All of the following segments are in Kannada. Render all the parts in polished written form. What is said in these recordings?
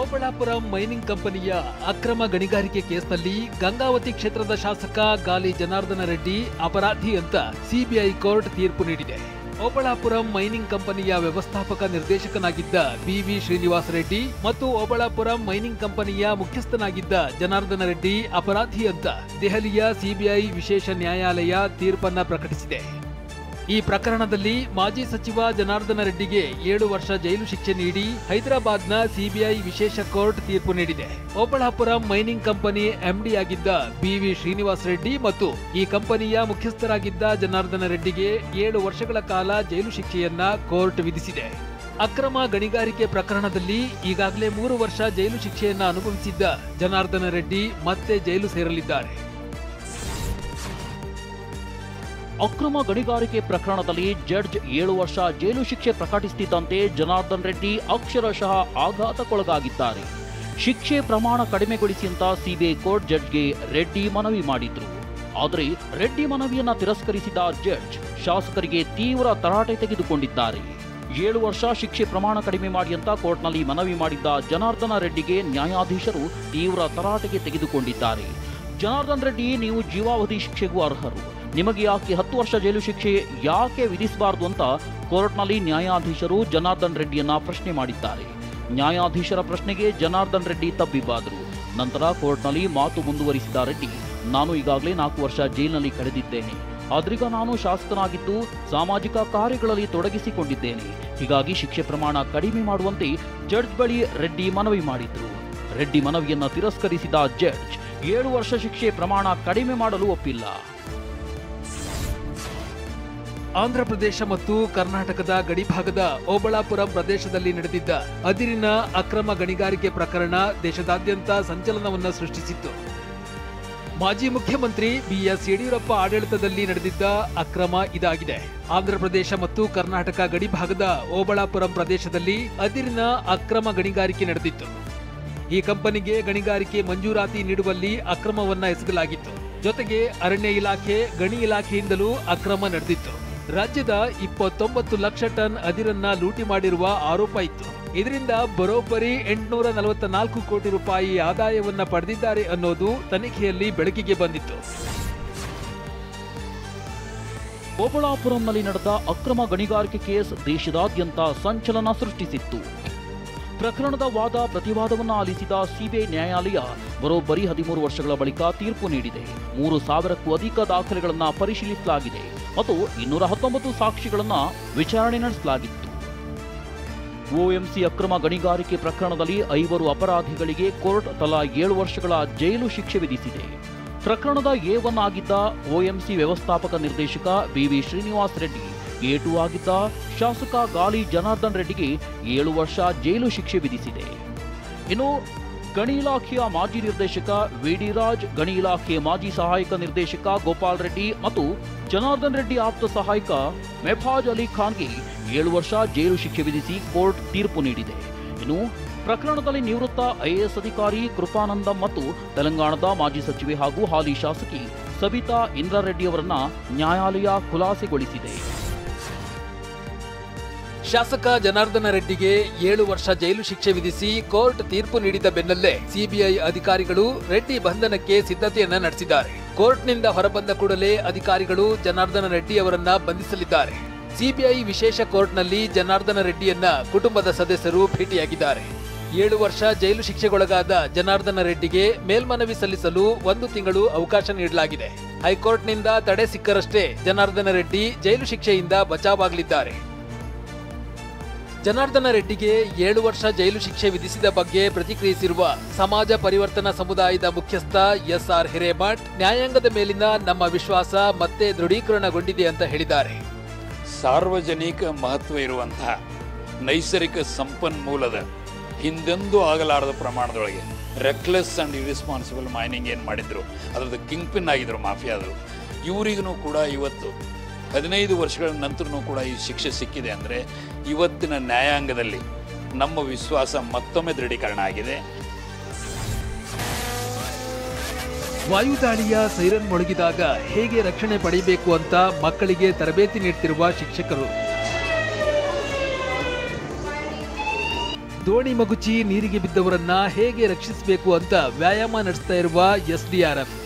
ಓಬಳಾಪುರಂ ಮೈನಿಂಗ್ ಕಂಪನಿಯ ಅಕ್ರಮ ಗಣಿಗಾರಿಕೆ ಕೇಸ್ನಲ್ಲಿ ಗಂಗಾವತಿ ಕ್ಷೇತ್ರದ ಶಾಸಕ ಗಾಲಿ ಜನಾರ್ದನ ರೆಡ್ಡಿ ಅಪರಾಧಿ ಅಂತ ಸಿಬಿಐ ಕೋರ್ಟ್ ತೀರ್ಪು ನೀಡಿದೆ. ಓಬಳಾಪುರಂ ಮೈನಿಂಗ್ ಕಂಪನಿಯ ವ್ಯವಸ್ಥಾಪಕ ನಿರ್ದೇಶಕನಾಗಿದ್ದ ಬಿವಿ ಶ್ರೀನಿವಾಸ ರೆಡ್ಡಿ ಮತ್ತು ಓಬಳಾಪುರಂ ಮೈನಿಂಗ್ ಕಂಪನಿಯ ಮುಖ್ಯಸ್ಥನಾಗಿದ್ದ ಜನಾರ್ದನ ರೆಡ್ಡಿ ಅಪರಾಧಿ ಅಂತ ದೆಹಲಿಯ ಸಿಬಿಐ ವಿಶೇಷ ನ್ಯಾಯಾಲಯ ತೀರ್ಪನ್ನ ಪ್ರಕಟಿಸಿದೆ. ಈ ಪ್ರಕರಣದಲ್ಲಿ ಮಾಜಿ ಸಚಿವ ಜನಾರ್ದನ ರೆಡ್ಡಿಗೆ 7 ವರ್ಷ ಜೈಲು ಶಿಕ್ಷೆ ನೀಡಿ ಹೈದರಾಬಾದ್ನ ಸಿಬಿಐ ವಿಶೇಷ ಕೋರ್ಟ್ ತೀರ್ಪು ನೀಡಿದೆ. ಓಬಳಾಪುರಂ ಮೈನಿಂಗ್ ಕಂಪನಿ ಎಂಡಿ ಆಗಿದ್ದ ಬಿವಿ ಶ್ರೀನಿವಾಸ ರೆಡ್ಡಿ ಮತ್ತು ಈ ಕಂಪನಿಯ ಮುಖ್ಯಸ್ಥರಾಗಿದ್ದ ಜನಾರ್ದನ ರೆಡ್ಡಿಗೆ 7 ವರ್ಷಗಳ ಕಾಲ ಜೈಲು ಶಿಕ್ಷೆಯನ್ನ ಕೋರ್ಟ್ ವಿಧಿಸಿದೆ. ಅಕ್ರಮ ಗಣಿಗಾರಿಕೆ ಪ್ರಕರಣದಲ್ಲಿ ಈಗಾಗಲೇ 3 ವರ್ಷ ಜೈಲು ಶಿಕ್ಷೆಯನ್ನ ಅನುಭವಿಸಿದ್ದ ಜನಾರ್ದನ ರೆಡ್ಡಿ ಮತ್ತೆ ಜೈಲು ಸೇರಲಿದ್ದಾರೆ. ಅಕ್ರಮ ಗಣಿಗಾರಿಕೆ ಪ್ರಕರಣದಲ್ಲಿ ಜಡ್ಜ್ 7 ವರ್ಷ ಜೈಲು ಶಿಕ್ಷೆ ಪ್ರಕಟಿಸುತ್ತಿದ್ದಂತೆ ಜನಾರ್ದನ್ ರೆಡ್ಡಿ ಅಕ್ಷರಶಃ ಆಘಾತಕ್ಕೊಳಗಾಗಿದ್ದಾರೆ. ಶಿಕ್ಷೆ ಪ್ರಮಾಣ ಕಡಿಮೆಗೊಳಿಸಿ ಅಂತ ಸಿಬಿಐ ಕೋರ್ಟ್ ಜಡ್ಜ್ಗೆ ರೆಡ್ಡಿ ಮನವಿ ಮಾಡಿದ್ರು. ಆದರೆ ರೆಡ್ಡಿ ಮನವಿಯನ್ನ ತಿರಸ್ಕರಿಸಿದ ಜಡ್ಜ್ ಶಾಸಕರಿಗೆ ತೀವ್ರ ತರಾಟೆ ತೆಗೆದುಕೊಂಡಿದ್ದಾರೆ. 7 ವರ್ಷ ಶಿಕ್ಷೆ ಪ್ರಮಾಣ ಕಡಿಮೆ ಮಾಡಿ ಅಂತ ಕೋರ್ಟ್ನಲ್ಲಿ ಮನವಿ ಮಾಡಿದ್ದ ಜನಾರ್ದನ ರೆಡ್ಡಿಗೆ ನ್ಯಾಯಾಧೀಶರು ತೀವ್ರ ತರಾಟೆಗೆ ತೆಗೆದುಕೊಂಡಿದ್ದಾರೆ. ಜನಾರ್ದನ್ ರೆಡ್ಡಿ, ನೀವು ಜೀವಾವಧಿ ಶಿಕ್ಷೆಗೂ ಅರ್ಹರು, ನಿಮಗೆ ಯಾಕೆ 10 ವರ್ಷ ಜೈಲು ಶಿಕ್ಷೆ ಯಾಕೆ ವಿಧಿಸಬಾರದು ಅಂತ ಕೋರ್ಟ್ನಲ್ಲಿ ನ್ಯಾಯಾಧೀಶರು ಜನಾರ್ದನ್ ರೆಡ್ಡಿಯನ್ನ ಪ್ರಶ್ನೆ ಮಾಡಿದ್ದಾರೆ. ನ್ಯಾಯಾಧೀಶರ ಪ್ರಶ್ನೆಗೆ ಜನಾರ್ದನ್ ರೆಡ್ಡಿ ತಬ್ಬಿಬ್ಬಾದರು. ನಂತರ ಕೋರ್ಟ್ನಲ್ಲಿ ಮಾತು ಮುಂದುವರಿಸಿದ ರೆಡ್ಡಿ, ನಾನು ಈಗಾಗಲೇ 4 ವರ್ಷ ಜೈಲಿನಲ್ಲಿ ಕಳೆದಿದ್ದೇನೆ. ಆದ್ರೀಗ ನಾನು ಶಾಸಕನಾಗಿದ್ದು ಸಾಮಾಜಿಕ ಕಾರ್ಯಗಳಲ್ಲಿ ತೊಡಗಿಸಿಕೊಂಡಿದ್ದೇನೆ. ಹೀಗಾಗಿ ಶಿಕ್ಷೆ ಪ್ರಮಾಣ ಕಡಿಮೆ ಮಾಡುವಂತೆ ಜಡ್ಜ್ ಬಳಿ ರೆಡ್ಡಿ ಮನವಿ ಮಾಡಿದ್ರು. ರೆಡ್ಡಿ ಮನವಿಯನ್ನ ತಿರಸ್ಕರಿಸಿದ ಜಡ್ಜ್ 7 ವರ್ಷ ಶಿಕ್ಷೆ ಪ್ರಮಾಣ ಕಡಿಮೆ ಮಾಡಲು ಒಪ್ಪಿಲ್ಲ. ಆಂಧ್ರಪ್ರದೇಶ ಮತ್ತು ಕರ್ನಾಟಕದ ಗಡಿಭಾಗದ ಓಬಳಾಪುರಂ ಪ್ರದೇಶದಲ್ಲಿ ನಡೆದಿದ್ದ ಅದಿರಿನ ಅಕ್ರಮ ಗಣಿಗಾರಿಕೆ ಪ್ರಕರಣ ದೇಶದಾದ್ಯಂತ ಸಂಚಲನವನ್ನ ಸೃಷ್ಟಿಸಿತ್ತು. ಮಾಜಿ ಮುಖ್ಯಮಂತ್ರಿ ಬಿಎಸ್ ಯಡಿಯೂರಪ್ಪ ಆಡಳಿತದಲ್ಲಿ ನಡೆದಿದ್ದ ಅಕ್ರಮ ಇದಾಗಿದೆ. ಆಂಧ್ರಪ್ರದೇಶ ಮತ್ತು ಕರ್ನಾಟಕ ಗಡಿಭಾಗದ ಓಬಳಾಪುರಂ ಪ್ರದೇಶದಲ್ಲಿ ಅದಿರಿನ ಅಕ್ರಮ ಗಣಿಗಾರಿಕೆ ನಡೆದಿತ್ತು. ಈ ಕಂಪನಿಗೆ ಗಣಿಗಾರಿಕೆ ಮಂಜೂರಾತಿ ನೀಡುವಲ್ಲಿ ಅಕ್ರಮವನ್ನ ಎಸಗಲಾಗಿತ್ತು. ಜೊತೆಗೆ ಅರಣ್ಯ ಇಲಾಖೆ, ಗಣಿ ಇಲಾಖೆಯಿಂದಲೂ ಅಕ್ರಮ ನಡೆದಿತ್ತು. ರಾಜ್ಯದ 29 ಲಕ್ಷ ಟನ್ ಅದಿರನ್ನ ಲೂಟಿ ಮಾಡಿರುವ ಆರೋಪ ಇತ್ತು. ಇದರಿಂದ ಬರೋಬ್ಬರಿ 844 ಕೋಟಿ ರೂಪಾಯಿ ಆದಾಯವನ್ನ ಪಡೆದಿದ್ದಾರೆ ಅನ್ನೋದು ತನಿಖೆಯಲ್ಲಿ ಬೆಳಕಿಗೆ ಬಂದಿತ್ತು. ಓಬಳಾಪುರಂನಲ್ಲಿ ನಡೆದ ಅಕ್ರಮ ಗಣಿಗಾರಿಕೆ ಕೇಸ್ ದೇಶದಾದ್ಯಂತ ಸಂಚಲನ ಸೃಷ್ಟಿಸಿತ್ತು. ಪ್ರಕರಣದ ವಾದ ಪ್ರತಿವಾದವನ್ನು ಆಲಿಸಿದ ಸಿಬಿಐ ನ್ಯಾಯಾಲಯ ಬರೋಬ್ಬರಿ 13 ವರ್ಷಗಳ ಬಳಿಕ ತೀರ್ಪು ನೀಡಿದೆ. 3000ಕ್ಕೂ ಅಧಿಕ ದಾಖಲೆಗಳನ್ನು ಪರಿಶೀಲಿಸಲಾಗಿದೆ ಮತ್ತು 219 ಸಾಕ್ಷಿಗಳನ್ನು ವಿಚಾರಣೆ ನಡೆಸಲಾಗಿತ್ತು. ಒಎಂಸಿ ಅಕ್ರಮ ಗಣಿಗಾರಿಕೆ ಪ್ರಕರಣದಲ್ಲಿ 5 ಅಪರಾಧಿಗಳಿಗೆ ಕೋರ್ಟ್ ತಲಾ 7 ವರ್ಷಗಳ ಜೈಲು ಶಿಕ್ಷೆ ವಿಧಿಸಿದೆ. ಪ್ರಕರಣದ A1 ಆಗಿದ್ದ ಒಎಂಸಿ ವ್ಯವಸ್ಥಾಪಕ ನಿರ್ದೇಶಕ ಬಿವಿ ಶ್ರೀನಿವಾಸ ರೆಡ್ಡಿ, A2 ಆಗಿದ್ದ ಶಾಸಕ ಗಾಲಿ ಜನಾರ್ದನ್ ರೆಡ್ಡಿಗೆ 7 ವರ್ಷ ಜೈಲು ಶಿಕ್ಷೆ ವಿಧಿಸಿದೆ. ಇನ್ನು ಗಣಿ ಇಲಾಖೆಯ ಮಾಜಿ ನಿರ್ದೇಶಕ ವಿಡಿ ರಾಜ್, ಗಣಿ ಇಲಾಖೆ ಮಾಜಿ ಸಹಾಯಕ ನಿರ್ದೇಶಕ ಗೋಪಾಲ್ ರೆಡ್ಡಿ ಮತ್ತು ಜನಾರ್ದನ್ ರೆಡ್ಡಿ ಆಪ್ತ ಸಹಾಯಕ ಮೆಫಾಜ್ ಅಲಿ ಖಾನ್ಗೆ 7 ವರ್ಷ ಜೈಲು ಶಿಕ್ಷೆ ವಿಧಿಸಿ ಕೋರ್ಟ್ ತೀರ್ಪು ನೀಡಿದೆ. ಇನ್ನು ಪ್ರಕರಣದಲ್ಲಿ ನಿವೃತ್ತ ಐಎಎಸ್ ಅಧಿಕಾರಿ ಕೃಪಾನಂದಂ ಮತ್ತು ತೆಲಂಗಾಣದ ಮಾಜಿ ಸಚಿವೆ ಹಾಗೂ ಹಾಲಿ ಶಾಸಕಿ ಸಬಿತಾ ಇಂದ್ರಾರೆಡ್ಡಿ ಅವರನ್ನ ನ್ಯಾಯಾಲಯ ಖುಲಾಸೆಗೊಳಿಸಿದೆ. ಶಾಸಕ ಜನಾರ್ದನ ರೆಡ್ಡಿಗೆ 7 ವರ್ಷ ಜೈಲು ಶಿಕ್ಷೆ ವಿಧಿಸಿ ಕೋರ್ಟ್ ತೀರ್ಪು ನೀಡಿದ ಬೆನ್ನಲ್ಲೇ ಸಿಬಿಐ ಅಧಿಕಾರಿಗಳು ರೆಡ್ಡಿ ಬಂಧನಕ್ಕೆ ಸಿದ್ಧತೆಯನ್ನ ನಡೆಸಿದ್ದಾರೆ. ಕೋರ್ಟ್ನಿಂದ ಹೊರಬಂದ ಕೂಡಲೇ ಅಧಿಕಾರಿಗಳು ಜನಾರ್ದನ ರೆಡ್ಡಿ ಅವರನ್ನ ಬಂಧಿಸಲಿದ್ದಾರೆ. ಸಿಬಿಐ ವಿಶೇಷ ಕೋರ್ಟ್ನಲ್ಲಿ ಜನಾರ್ದನ ರೆಡ್ಡಿಯನ್ನ ಕುಟುಂಬದ ಸದಸ್ಯರು ಭೇಟಿಯಾಗಿದ್ದಾರೆ. 7 ವರ್ಷ ಜೈಲು ಶಿಕ್ಷೆಗೊಳಗಾದ ಜನಾರ್ದನ ರೆಡ್ಡಿಗೆ ಮೇಲ್ಮನವಿ ಸಲ್ಲಿಸಲು 1 ತಿಂಗಳು ಅವಕಾಶ ನೀಡಲಾಗಿದೆ. ಹೈಕೋರ್ಟ್ನಿಂದ ತಡೆ ಸಿಕ್ಕರಷ್ಟೇ ಜನಾರ್ದನ ರೆಡ್ಡಿ ಜೈಲು ಶಿಕ್ಷೆಯಿಂದ ಬಚಾವಾಗಲಿದ್ದಾರೆ. ಜನಾರ್ದನ ರೆಡ್ಡಿಗೆ 7 ವರ್ಷ ಜೈಲು ಶಿಕ್ಷೆ ವಿಧಿಸಿದ ಬಗ್ಗೆ ಪ್ರತಿಕ್ರಿಯಿಸಿರುವ ಸಮಾಜ ಪರಿವರ್ತನಾ ಸಮುದಾಯದ ಮುಖ್ಯಸ್ಥ ಎಸ್ಆರ್ ಹಿರೇಮಠ್, ನ್ಯಾಯಾಂಗದ ಮೇಲಿನ ನಮ್ಮ ವಿಶ್ವಾಸ ಮತ್ತೆ ದೃಢೀಕರಣಗೊಂಡಿದೆ ಅಂತ ಹೇಳಿದ್ದಾರೆ. ಸಾರ್ವಜನಿಕ ಮಹತ್ವ ಇರುವಂತಹ ನೈಸರ್ಗಿಕ ಸಂಪನ್ಮೂಲದ ಹಿಂದೆಂದೂ ಆಗಲಾರದ ಪ್ರಮಾಣದೊಳಗೆ ರೆಕ್ಲೆಸ್ ಅಂಡ್ ಇರ್ರೆಸ್ಪಾನ್ಸಿಬಲ್ ಮೈನಿಂಗ್ ಏನು ಮಾಡಿದ್ರು, ಅದರದ್ದು ಕಿಂಗ್ ಪಿನ್ ಆಗಿದ್ರು ಮಾಫಿಯಾದರು. ಇವರಿಗೂ ಕೂಡ ಇವತ್ತು 15 ವರ್ಷಗಳ ನಂತರನೂ ಕೂಡ ಈ ಶಿಕ್ಷೆ ಸಿಕ್ಕಿದೆ ಅಂದರೆ ಇವತ್ತಿನ ನ್ಯಾಯಾಂಗದಲ್ಲಿ ನಮ್ಮ ವಿಶ್ವಾಸ ಮತ್ತೊಮ್ಮೆ ದೃಢೀಕರಣ ಆಗಿದೆ. ವಾಯುದಾಳಿಯ ಸೈರನ್ ಮೊಳಗಿದಾಗ ಹೇಗೆ ರಕ್ಷಣೆ ಪಡೆಯಬೇಕು ಅಂತ ಮಕ್ಕಳಿಗೆ ತರಬೇತಿ ನೀಡುತ್ತಿರುವ ಶಿಕ್ಷಕರು. ದೋಣಿ ಮಗುಚಿ ನೀರಿಗೆ ಬಿದ್ದವರನ್ನ ಹೇಗೆ ರಕ್ಷಿಸಬೇಕು ಅಂತ ವ್ಯಾಯಾಮ ನಡೆಸ್ತಾ ಇರುವ ಎಸ್ಡಿಆರ್ಎಫ್.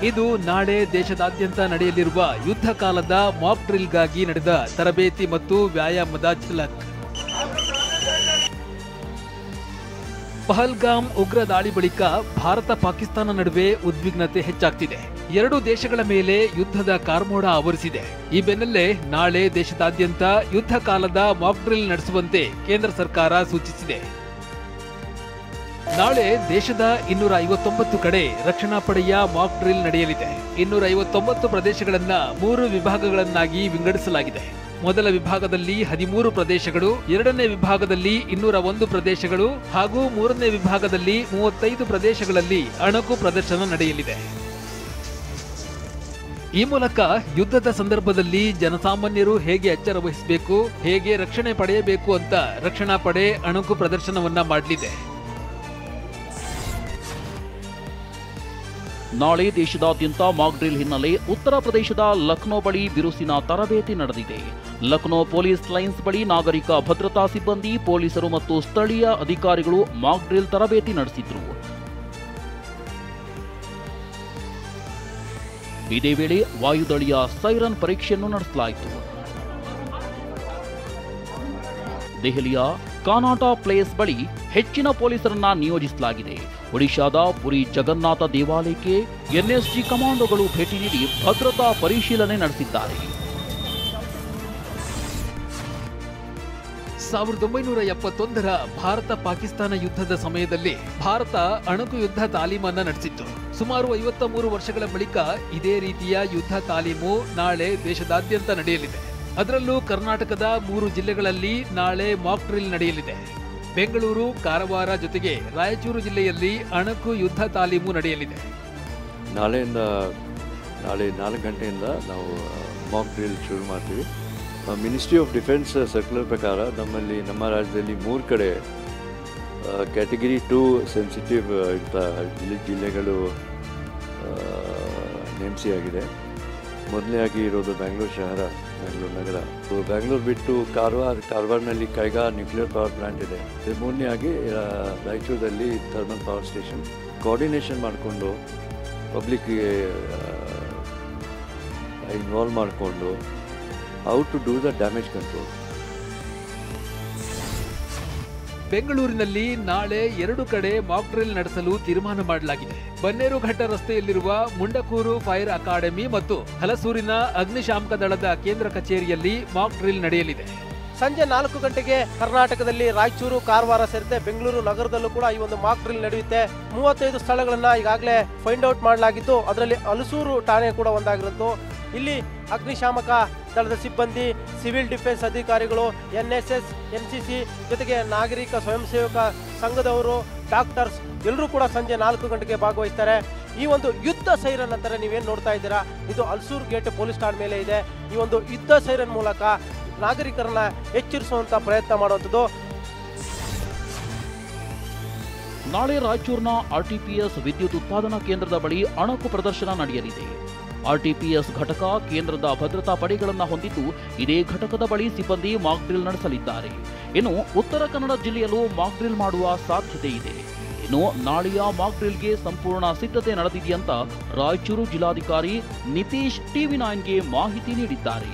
ಇದು ನಾಳೆ ದೇಶದಾದ್ಯಂತ ನಡೆಯಲಿರುವ ಯುದ್ಧ ಕಾಲದ ಮಾಕ್ ಡ್ರಿಲ್ಗಾಗಿ ನಡೆದ ತರಬೇತಿ ಮತ್ತು ವ್ಯಾಯಾಮದ ಝಲಕ್. ಪಹಲ್ಗಾಮ್ ಉಗ್ರ ದಾಳಿ ಬಳಿಕ ಭಾರತ ಪಾಕಿಸ್ತಾನ ನಡುವೆ ಉದ್ವಿಗ್ನತೆ ಹೆಚ್ಚಾಗ್ತಿದೆ. ಎರಡು ದೇಶಗಳ ಮೇಲೆ ಯುದ್ಧದ ಕಾರ್ಮೋಡ ಆವರಿಸಿದೆ. ಈ ಬೆನ್ನಲ್ಲೇ ನಾಳೆ ದೇಶದಾದ್ಯಂತ ಯುದ್ಧ ಕಾಲದ ಮಾಕ್ ಡ್ರಿಲ್ ನಡೆಸುವಂತೆ ಕೇಂದ್ರ ಸರ್ಕಾರ ಸೂಚಿಸಿದೆ. ನಾಳೆ ದೇಶದ 259 ಕಡೆ ರಕ್ಷಣಾ ಪಡೆಯ ಮಾಕ್ ಡ್ರಿಲ್ ನಡೆಯಲಿದೆ. 259 ಪ್ರದೇಶಗಳನ್ನ 3 ವಿಭಾಗಗಳನ್ನಾಗಿ ವಿಂಗಡಿಸಲಾಗಿದೆ. ಮೊದಲ ವಿಭಾಗದಲ್ಲಿ 13 ಪ್ರದೇಶಗಳು, ಎರಡನೇ ವಿಭಾಗದಲ್ಲಿ 201 ಪ್ರದೇಶಗಳು ಹಾಗೂ ಮೂರನೇ ವಿಭಾಗದಲ್ಲಿ 35 ಪ್ರದೇಶಗಳಲ್ಲಿ ಅಣಕು ಪ್ರದರ್ಶನ ನಡೆಯಲಿದೆ. ಈ ಮೂಲಕ ಯುದ್ಧದ ಸಂದರ್ಭದಲ್ಲಿ ಜನಸಾಮಾನ್ಯರು ಹೇಗೆ ಎಚ್ಚರ ವಹಿಸಬೇಕು, ಹೇಗೆ ರಕ್ಷಣೆ ಪಡೆಯಬೇಕು ಅಂತ ರಕ್ಷಣಾ ಪಡೆ ಅಣಕು ಪ್ರದರ್ಶನವನ್ನ ಮಾಡಲಿದೆ. ನಾಳೆ ದೇಶದಾದ್ಯಂತ ಮಾಕ್ ಡ್ರಿಲ್ ಹಿನ್ನೆಲೆ ಉತ್ತರ ಪ್ರದೇಶದ ಲಕ್ನೋ ಬಳಿ ಬಿರುಸಿನ ತರಬೇತಿ ನಡೆದಿದೆ. ಲಕ್ನೋ ಪೊಲೀಸ್ ಲೈನ್ಸ್ ಬಳಿ ನಾಗರಿಕ ಭದ್ರತಾ ಸಿಬ್ಬಂದಿ, ಪೊಲೀಸರು ಮತ್ತು ಸ್ಥಳೀಯ ಅಧಿಕಾರಿಗಳು ಮಾಕ್ ಡ್ರಿಲ್ ತರಬೇತಿ ನಡೆಸಿದ್ರು. ಇದೇ ವೇಳೆ ವಾಯುದಳಿಯ ಸೈರನ್ ಪರೀಕ್ಷೆಯನ್ನು ನಡೆಸಲಾಯಿತು. ದೆಹಲಿಯ ಕಾನಾಟಾ ಪ್ಲೇಸ್ ಬಳಿ ಹೆಚ್ಚಿನ ಪೊಲೀಸರನ್ನ ನಿಯೋಜಿಸಲಾಗಿದೆ. ಒಡಿಶಾದ ಪುರಿ ಜಗನ್ನಾಥ ದೇವಾಲಯಕ್ಕೆ ಎನ್ಎಸ್ಜಿ ಕಮಾಂಡೋಗಳು ಭೇಟಿ ನೀಡಿ ಭದ್ರತಾ ಪರಿಶೀಲನೆ ನಡೆಸಿದ್ದಾರೆ. 1971ರ ಭಾರತ ಪಾಕಿಸ್ತಾನ ಯುದ್ಧದ ಸಮಯದಲ್ಲಿ ಭಾರತ ಅಣಕು ಯುದ್ಧ ತಾಲೀಮನ್ನ ನಡೆಸಿತ್ತು. ಸುಮಾರು 53 ವರ್ಷಗಳ ಬಳಿಕ ಇದೇ ರೀತಿಯ ಯುದ್ಧ ತಾಲೀಮು ನಾಳೆ ದೇಶದಾದ್ಯಂತ ನಡೆಯಲಿದೆ. ಅದರಲ್ಲೂ ಕರ್ನಾಟಕದ 3 ಜಿಲ್ಲೆಗಳಲ್ಲಿ ನಾಳೆ ಮಾಕ್ ಡ್ರಿಲ್ ನಡೆಯಲಿದೆ. ಬೆಂಗಳೂರು, ಕಾರವಾರ ಜೊತೆಗೆ ರಾಯಚೂರು ಜಿಲ್ಲೆಯಲ್ಲಿ ಅಣಕು ಯುದ್ಧ ತಾಲೀಮು ನಡೆಯಲಿದೆ. ನಾಳೆ 4 ಗಂಟೆಯಿಂದ ನಾವು ಮಾಕ್ ಡ್ರಿಲ್ ಶುರು ಮಾಡ್ತೀವಿ. ಮಿನಿಸ್ಟ್ರಿ ಆಫ್ ಡಿಫೆನ್ಸ್ ಸರ್ಕ್ಯುಲರ್ ಪ್ರಕಾರ ನಮ್ಮ ರಾಜ್ಯದಲ್ಲಿ 3 ಕಡೆ ಕ್ಯಾಟಗರಿ 2 ಸೆನ್ಸಿಟಿವ್ ಇಂಥ ಜಿಲ್ಲೆಗಳು ನೇಮಿಸಿಯಾಗಿದೆ. ಮೊದಲನೇಯಾಗಿ ಇರೋದು ಬೆಂಗಳೂರು ನಗರ. ಬೆಂಗಳೂರು ಬಿಟ್ಟು ಕಾರವಾರನಲ್ಲಿ ಕೈಗಾ ನ್ಯೂಕ್ಲಿಯರ್ ಪವರ್ ಪ್ಲಾಂಟ್ ಇದೆ. ಮೂರನೇಯಾಗಿ ರಾಯಚೂರಲ್ಲಿ ಥರ್ಮಲ್ ಪವರ್ ಸ್ಟೇಷನ್. ಕೋಆರ್ಡಿನೇಷನ್ ಮಾಡಿಕೊಂಡು ಪಬ್ಲಿಕ್ಗೆ ಇನ್ವಾಲ್ವ್ ಮಾಡಿಕೊಂಡು how to do the damage control. ಬೆಂಗಳೂರಿನಲ್ಲಿ ನಾಳೆ 2 ಕಡೆ ಮಾಕ್ ಡ್ರಿಲ್ ನಡೆಸಲು ತೀರ್ಮಾನ ಮಾಡಲಾಗಿದೆ. ಬನ್ನೇರುಘಟ್ಟ ರಸ್ತೆಯಲ್ಲಿರುವ ಮುಂಡಕೂರು ಫೈರ್ ಅಕಾಡೆಮಿ ಮತ್ತು ಹಲಸೂರಿನ ಅಗ್ನಿಶಾಮಕ ದಳದ ಕೇಂದ್ರ ಕಚೇರಿಯಲ್ಲಿ ಮಾಕ್ ಡ್ರಿಲ್ ನಡೆಯಲಿದೆ. ಸಂಜೆ 4 ಗಂಟೆಗೆ ಕರ್ನಾಟಕದಲ್ಲಿ ರಾಯಚೂರು, ಕಾರವಾರ ಸೇರಿದಂತೆ ಬೆಂಗಳೂರು ನಗರದಲ್ಲೂ ಕೂಡ ಈ ಒಂದು ಮಾಕ್ ಡ್ರಿಲ್ ನಡೆಯುತ್ತೆ. 35 ಸ್ಥಳಗಳನ್ನ ಈಗಾಗಲೇ ಫೈಂಡ್ ಔಟ್ ಮಾಡಲಾಗಿದ್ದು, ಅದರಲ್ಲಿ ಹಲಸೂರು ಠಾಣೆ ಕೂಡ ಒಂದಾಗಿರುತ್ತು. ಇಲ್ಲಿ ಅಗ್ನಿಶಾಮಕ ದಳದ ಸಿಬ್ಬಂದಿ, ಸಿವಿಲ್ ಡಿಫೆನ್ಸ್ ಅಧಿಕಾರಿಗಳು, NSS, NCC ಜೊತೆಗೆ ನಾಗರಿಕ ಸ್ವಯಂ ಸೇವಕ ಸಂಘದವರು, ಡಾಕ್ಟರ್ಸ್ ಎಲ್ಲರೂ ಕೂಡ ಸಂಜೆ 4 ಗಂಟೆಗೆ ಭಾಗವಹಿಸ್ತಾರೆ. ಈ ಒಂದು ಯುದ್ಧ ಸೈರನ್ ಅಂತಾರೆ ನೀವೇನು ನೋಡ್ತಾ ಇದ್ದೀರಾ, ಇದು ಹಲಸೂರು ಗೇಟ್ ಪೊಲೀಸ್ ಠಾಣೆ ಮೇಲೆ ಇದೆ. ಈ ಒಂದು ಯುದ್ಧ ಸೈರನ್ ಮೂಲಕ ನಾಗರಿಕರನ್ನ ಎಚ್ಚರಿಸುವಂತ ಪ್ರಯತ್ನ ಮಾಡುವಂಥದ್ದು. ನಾಳೆ ರಾಯಚೂರಿನ RTPS ವಿದ್ಯುತ್ ಉತ್ಪಾದನಾ ಕೇಂದ್ರದ ಬಳಿ ಅಣಕು ಪ್ರದರ್ಶನ ನಡೆಯಲಿದೆ. RTPS ಘಟಕ ಕೇಂದ್ರದ ಭದ್ರತಾ ಪಡೆಗಳನ್ನು ಹೊಂದಿದ್ದು, ಇದೇ ಘಟಕದ ಬಳಿ ಸಿಬ್ಬಂದಿ ಮಾಕ್ ಡ್ರಿಲ್ ನಡೆಸಲಿದ್ದಾರೆ. ಇನ್ನು ಉತ್ತರ ಕನ್ನಡ ಜಿಲ್ಲೆಯಲ್ಲೂ ಮಾಕ್ ಡ್ರಿಲ್ ಮಾಡುವ ಸಾಧ್ಯತೆ ಇದೆ. ಇನ್ನು ನಾಳೆಯ ಮಾಕ್ ಡ್ರಿಲ್ಗೆ ಸಂಪೂರ್ಣ ಸಿದ್ಧತೆ ನಡೆದಿದೆಯಂತ ರಾಯಚೂರು ಜಿಲ್ಲಾಧಿಕಾರಿ ನಿತೀಶ್ TV9ಗೆ ಮಾಹಿತಿ ನೀಡಿದ್ದಾರೆ.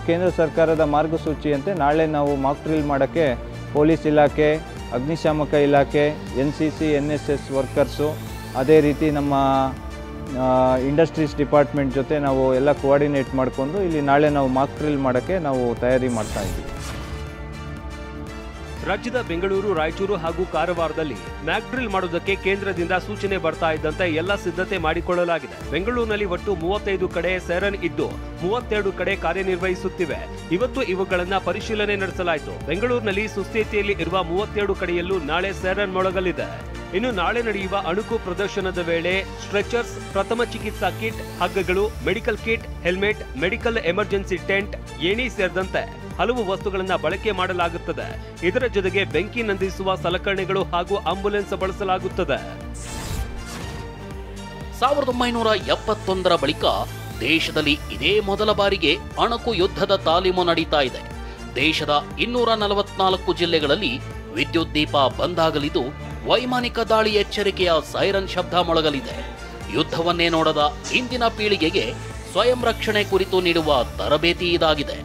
ಕೇಂದ್ರ ಸರ್ಕಾರದ ಮಾರ್ಗಸೂಚಿಯಂತೆ ನಾಳೆ ನಾವು ಮಾಕ್ ಡ್ರಿಲ್ ಮಾಡೋಕ್ಕೆ ಪೊಲೀಸ್ ಇಲಾಖೆ, ಅಗ್ನಿಶಾಮಕ ಇಲಾಖೆ, NCC, NSS ವರ್ಕರ್ಸು, ಅದೇ ರೀತಿ ನಮ್ಮ ಇಂಡಸ್ಟ್ರೀಸ್ ಡಿಪಾರ್ಟ್ಮೆಂಟ್ ಜೊತೆ ನಾವು ಎಲ್ಲ ಕೋಆರ್ಡಿನೇಟ್ ಮಾಡಿಕೊಂಡು ಇಲ್ಲಿ ನಾಳೆ ನಾವು ಮಾಕ್ ಡ್ರಿಲ್ ಮಾಡೋಕ್ಕೆ ನಾವು ತಯಾರಿ ಮಾಡ್ತಾ ಇದ್ದೀವಿ. ರಾಜ್ಯದ ಬೆಂಗಳೂರು, ರಾಯಚೂರು ಹಾಗೂ ಕಾರವಾರದಲ್ಲಿ ಮ್ಯಾಕ್ ಡ್ರಿಲ್ ಮಾಡುವುದಕ್ಕೆ ಕೇಂದ್ರದಿಂದ ಸೂಚನೆ ಬರ್ತಾ ಇದ್ದಂತೆ ಎಲ್ಲ ಸಿದ್ಧತೆ ಮಾಡಿಕೊಳ್ಳಲಾಗಿದೆ. ಬೆಂಗಳೂರಿನಲ್ಲಿ ಒಟ್ಟು 35 ಕಡೆ ಸೈರನ್ ಇದ್ದು 32 ಕಡೆ ಕಾರ್ಯನಿರ್ವಹಿಸುತ್ತಿವೆ. ಇವತ್ತು ಇವುಗಳನ್ನ ಪರಿಶೀಲನೆ ನಡೆಸಲಾಯಿತು. ಬೆಂಗಳೂರಿನಲ್ಲಿ ಸುಸ್ಥಿತಿಯಲ್ಲಿ ಇರುವ 32 ಕಡೆಯಲ್ಲೂ ನಾಳೆ ಸೈರನ್ ಮೊಳಗಲಿದೆ. ಇನ್ನು ನಾಳೆ ನಡೆಯುವ ಅಣುಕು ಪ್ರದರ್ಶನದ ವೇಳೆ ಸ್ಟ್ರೆಚರ್ಸ್, ಪ್ರಥಮ ಚಿಕಿತ್ಸಾ ಕಿಟ್, ಹಗ್ಗಗಳು, medical kit, helmet, medical emergency tent, ಏಣಿ ಸೇರಿದಂತೆ ಹಲವು ವಸ್ತುಗಳನ್ನು ಬಳಕೆ ಮಾಡಲಾಗುತ್ತದೆ. ಇದರ ಜೊತೆಗೆ ಬೆಂಕಿ ನಂದಿಸುವ ಸಲಕರಣೆಗಳು ಹಾಗೂ ಆಂಬ್ಯುಲೆನ್ಸ್ ಬಳಸಲಾಗುತ್ತದೆ. 1971ರ ಬಳಿಕ ದೇಶದಲ್ಲಿ ಇದೇ ಮೊದಲ ಬಾರಿಗೆ ಅಣಕು ಯುದ್ಧದ ತಾಲೀಮು ನಡೀತಾ ಇದೆ. ದೇಶದ 244 ಜಿಲ್ಲೆಗಳಲ್ಲಿ ವಿದ್ಯುತ್ ದೀಪ ಬಂದಾಗಲಿದ್ದು, ವೈಮಾನಿಕ ದಾಳಿ ಎಚ್ಚರಿಕೆಯ ಸೈರನ್ ಶಬ್ದ ಮೊಳಗಲಿದೆ. ಯುದ್ಧವನ್ನೇ ನೋಡದ ಇಂದಿನ ಪೀಳಿಗೆಗೆ ಸ್ವಯಂ ರಕ್ಷಣೆ ಕುರಿತು ನೀಡುವ ತರಬೇತಿ ಇದಾಗಿದೆ.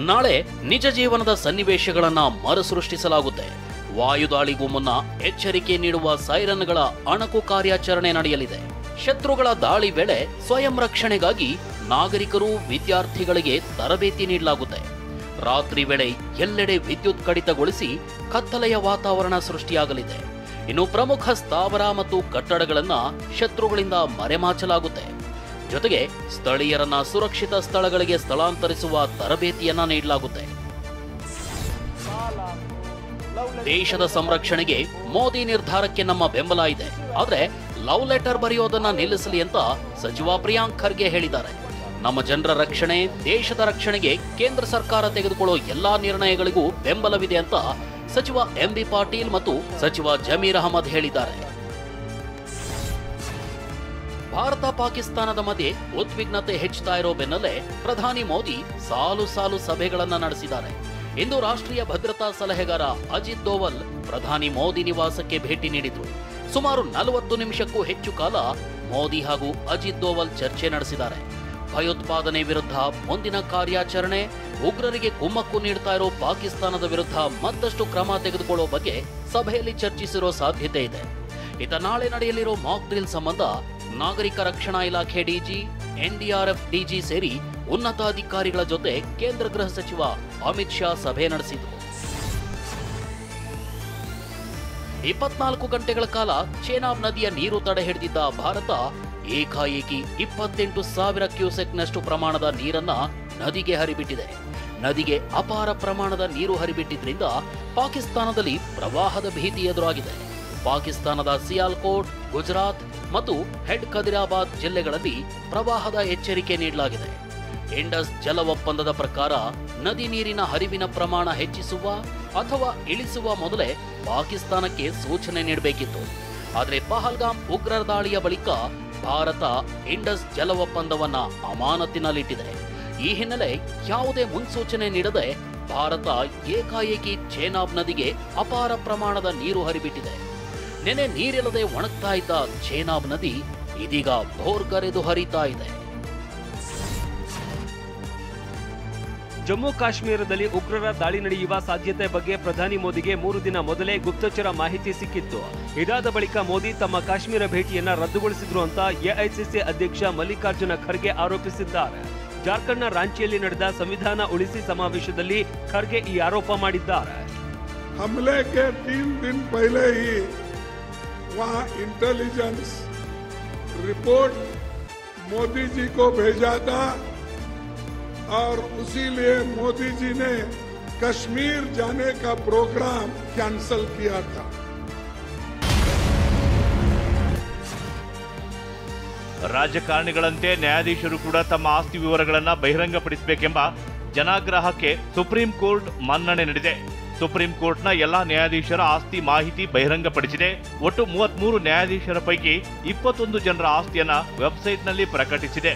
ನಾಳೆ ನಿಜ ಜೀವನದ ಸನ್ನಿವೇಶಗಳನ್ನ ಮರುಸೃಷ್ಟಿಸಲಾಗುತ್ತೆ. ವಾಯುದಾಳಿಗೂ ಮುನ್ನ ಎಚ್ಚರಿಕೆ ನೀಡುವ ಸೈರನ್ಗಳ ಅಣಕು ಕಾರ್ಯಾಚರಣೆ ನಡೆಯಲಿದೆ. ಶತ್ರುಗಳ ದಾಳಿ ವೇಳೆ ಸ್ವಯಂ ರಕ್ಷಣೆಗಾಗಿ ನಾಗರಿಕರು, ವಿದ್ಯಾರ್ಥಿಗಳಿಗೆ ತರಬೇತಿ ನೀಡಲಾಗುತ್ತೆ. ರಾತ್ರಿ ವೇಳೆ ಎಲ್ಲೆಡೆ ವಿದ್ಯುತ್ ಕಡಿತಗೊಳಿಸಿ ಕತ್ತಲೆಯ ವಾತಾವರಣ ಸೃಷ್ಟಿಯಾಗಲಿದೆ. ಇನ್ನು ಪ್ರಮುಖ ಸ್ಥಾವರ ಮತ್ತು ಕಟ್ಟಡಗಳನ್ನ ಶತ್ರುಗಳಿಂದ ಮರೆಮಾಚಲಾಗುತ್ತೆ. ಜೊತೆಗೆ ಸ್ಥಳೀಯರನ್ನ ಸುರಕ್ಷಿತ ಸ್ಥಳಗಳಿಗೆ ಸ್ಥಳಾಂತರಿಸುವ ತರಬೇತಿಯನ್ನ ನೀಡಲಾಗುತ್ತೆ. ದೇಶದ ಸಂರಕ್ಷಣೆಗೆ ಮೋದಿ ನಿರ್ಧಾರಕ್ಕೆ ನಮ್ಮ ಬೆಂಬಲ ಇದೆ. ಆದ್ರೆ ಲವ್ ಲೆಟರ್ ಬರೆಯೋದನ್ನ ನಿಲ್ಲಿಸಲಿ ಅಂತ ಸಚಿವ ಪ್ರಿಯಾಂಕ್ ಖರ್ಗೆ ಹೇಳಿದ್ದಾರೆ. ನಮ್ಮ ಜನರ ರಕ್ಷಣೆ, ದೇಶದ ರಕ್ಷಣೆಗೆ ಕೇಂದ್ರ ಸರ್ಕಾರ ತೆಗೆದುಕೊಳ್ಳೋ ಎಲ್ಲಾ ನಿರ್ಣಯಗಳಿಗೂ ಬೆಂಬಲವಿದೆ ಅಂತ ಸಚಿವ ಎಂಬಿ ಪಾಟೀಲ್ ಮತ್ತು ಸಚಿವ ಜಮೀರ್ ಅಹಮದ್ ಹೇಳಿದ್ದಾರೆ. ಭಾರತ ಪಾಕಿಸ್ತಾನದ ಮಧ್ಯೆ ಉದ್ವಿಗ್ನತೆ ಹೆಚ್ಚುತ್ತಾ ಇರೋ ಬೆನ್ನಲ್ಲೇ ಪ್ರಧಾನಿ ಮೋದಿ ಸಾಲು ಸಾಲು ಸಭೆಗಳನ್ನ ನಡೆಸಿದ್ದಾರೆ. ಇಂದು ರಾಷ್ಟ್ರೀಯ ಭದ್ರತಾ ಸಲಹೆಗಾರ ಅಜಿತ್ ದೋವಲ್ ಪ್ರಧಾನಿ ಮೋದಿ ನಿವಾಸಕ್ಕೆ ಭೇಟಿ ನೀಡಿದ್ರು. ಸುಮಾರು 40 ನಿಮಿಷಕ್ಕೂ ಹೆಚ್ಚು ಕಾಲ ಮೋದಿ ಹಾಗೂ ಅಜಿತ್ ದೋವಲ್ ಚರ್ಚೆ ನಡೆಸಿದ್ದಾರೆ. ಭಯೋತ್ಪಾದನೆ ವಿರುದ್ಧ ಮುಂದಿನ ಕಾರ್ಯಾಚರಣೆ, ಉಗ್ರರಿಗೆ ಕುಮ್ಮಕ್ಕು ನೀಡ್ತಾ ಇರೋ ಪಾಕಿಸ್ತಾನದ ವಿರುದ್ಧ ಮತ್ತಷ್ಟು ಕ್ರಮ ತೆಗೆದುಕೊಳ್ಳೋ ಬಗ್ಗೆ ಸಭೆಯಲ್ಲಿ ಚರ್ಚಿಸಿರೋ ಸಾಧ್ಯತೆ ಇದೆ. ನಾಳೆ ನಡೆಯಲಿರೋ ಮಾಕ್ ಡ್ರಿಲ್ ಸಂಬಂಧ ನಾಗರಿಕ ರಕ್ಷಣಾ ಇಲಾಖೆ ಡಿಜಿ, ಎನ್ಡಿಆರ್ಎಫ್ ಡಿಜಿ ಸೇರಿ ಉನ್ನತ ಅಧಿಕಾರಿಗಳ ಜೊತೆ ಕೇಂದ್ರ ಗೃಹ ಸಚಿವ ಅಮಿತ್ ಶಾ ಸಭೆ ನಡೆಸಿದರು. 24 ಗಂಟೆಗಳ ಕಾಲ ಚೇನಾಬ್ ನದಿಯ ನೀರು ತಡೆ ಹಿಡಿದಿದ್ದ ಭಾರತ ಏಕಾಏಕಿ 28,000 ಕ್ಯೂಸೆಕ್ನಷ್ಟು ಪ್ರಮಾಣದ ನೀರನ್ನ ನದಿಗೆ ಹರಿಬಿಟ್ಟಿದೆ. ನದಿಗೆ ಅಪಾರ ಪ್ರಮಾಣದ ನೀರು ಹರಿಬಿಟ್ಟಿದ್ರಿಂದ ಪಾಕಿಸ್ತಾನದಲ್ಲಿ ಪ್ರವಾಹದ ಭೀತಿ ಎದುರಾಗಿದೆ. ಪಾಕಿಸ್ತಾನದ ಸಿಯಾಲ್ಕೋಟ್, ಗುಜರಾತ್ ಮತ್ತು ಹೆಡ್ ಖದಿರಾಬಾದ್ ಜಿಲ್ಲೆಗಳಲ್ಲಿ ಪ್ರವಾಹದ ಎಚ್ಚರಿಕೆ ನೀಡಲಾಗಿದೆ. ಇಂಡಸ್ ಜಲ ಒಪ್ಪಂದದ ಪ್ರಕಾರ ನದಿ ನೀರಿನ ಹರಿವಿನ ಪ್ರಮಾಣ ಹೆಚ್ಚಿಸುವ ಅಥವಾ ಇಳಿಸುವ ಮೊದಲೇ ಪಾಕಿಸ್ತಾನಕ್ಕೆ ಸೂಚನೆ ನೀಡಬೇಕಿತ್ತು. ಆದರೆ ಪಹಲ್ಗಾಮ್ ಉಗ್ರರ ದಾಳಿಯ ಬಳಿಕ ಭಾರತ ಇಂಡಸ್ ಜಲ ಒಪ್ಪಂದವನ್ನ ಅಮಾನತಿನಲ್ಲಿಟ್ಟಿದೆ. ಈ ಹಿನ್ನೆಲೆ ಯಾವುದೇ ಮುನ್ಸೂಚನೆ ನೀಡದೆ ಭಾರತ ಏಕಾಏಕಿ ಚೇನಾಬ್ ನದಿಗೆ ಅಪಾರ ಪ್ರಮಾಣದ ನೀರು ಹರಿಬಿಟ್ಟಿದೆ. ನೆನೆ ನೀರಿಲ್ಲದೆ ಒಣಗ್ತಾ ಇದ್ದ ಚೇನಾಬ್ ನದಿ ಇದೀಗ ಭೋರ್ಗರೆದು ಹರಿತಾ ಇದೆ. ಜಮ್ಮು ಕಾಶ್ಮೀರದಲ್ಲಿ ಉಗ್ರರ ದಾಳಿ ನಡೆಯುವ ಸಾಧ್ಯತೆ ಬಗ್ಗೆ ಪ್ರಧಾನಿ ಮೋದಿಗೆ 3 ದಿನ ಮೊದಲೇ ಗುಪ್ತಚರ ಮಾಹಿತಿ ಸಿಕ್ಕಿತ್ತು. ಇದಾದ ಬಳಿಕ ಮೋದಿ ತಮ್ಮ ಕಾಶ್ಮೀರ ಭೇಟಿಯನ್ನ ರದ್ದುಗೊಳಿಸಿದ್ರು ಅಂತ ಎಐಸಿಸಿ ಅಧ್ಯಕ್ಷ ಮಲ್ಲಿಕಾರ್ಜುನ ಖರ್ಗೆ ಆರೋಪಿಸಿದ್ದಾರೆ. ಜಾರ್ಖಂಡ್ನ ರಾಂಚಿಯಲ್ಲಿ ನಡೆದ ಸಂವಿಧಾನ ಉಳಿಸಿ ಸಮಾವೇಶದಲ್ಲಿ ಖರ್ಗೆ ಈ ಆರೋಪ ಮಾಡಿದ್ದಾರೆ. हमले के 3 दिन पहले ही वहां इंटेलिजेंस रिपोर्ट मोदी जी को भेजा था और उसी लिए मोदी जी ने कश्मीर जाने का प्रोग्राम कैंसिल किया था. ರಾಜಕಾರಣಿಗಳಂತೆ ನ್ಯಾಯಾಧೀಶರು ಕೂಡ ತಮ್ಮ ಆಸ್ತಿ ವಿವರಗಳನ್ನು ಬಹಿರಂಗಪಡಿಸಬೇಕೆಂಬ ಜನಾಗ್ರಹಕ್ಕೆ ಸುಪ್ರೀಂ ಕೋರ್ಟ್ ಮನ್ನಣೆ ನೀಡಿದೆ. ಸುಪ್ರೀಂ ಕೋರ್ಟ್ನ ಎಲ್ಲಾ ನ್ಯಾಯಾಧೀಶರ ಆಸ್ತಿ ಮಾಹಿತಿ ಬಹಿರಂಗಪಡಿಸಿದೆ. ಒಟ್ಟು 33 ನ್ಯಾಯಾಧೀಶರ ಪೈಕಿ 21 ಜನರ ಆಸ್ತಿಯನ್ನ ವೆಬ್ಸೈಟ್ನಲ್ಲಿ ಪ್ರಕಟಿಸಿದೆ.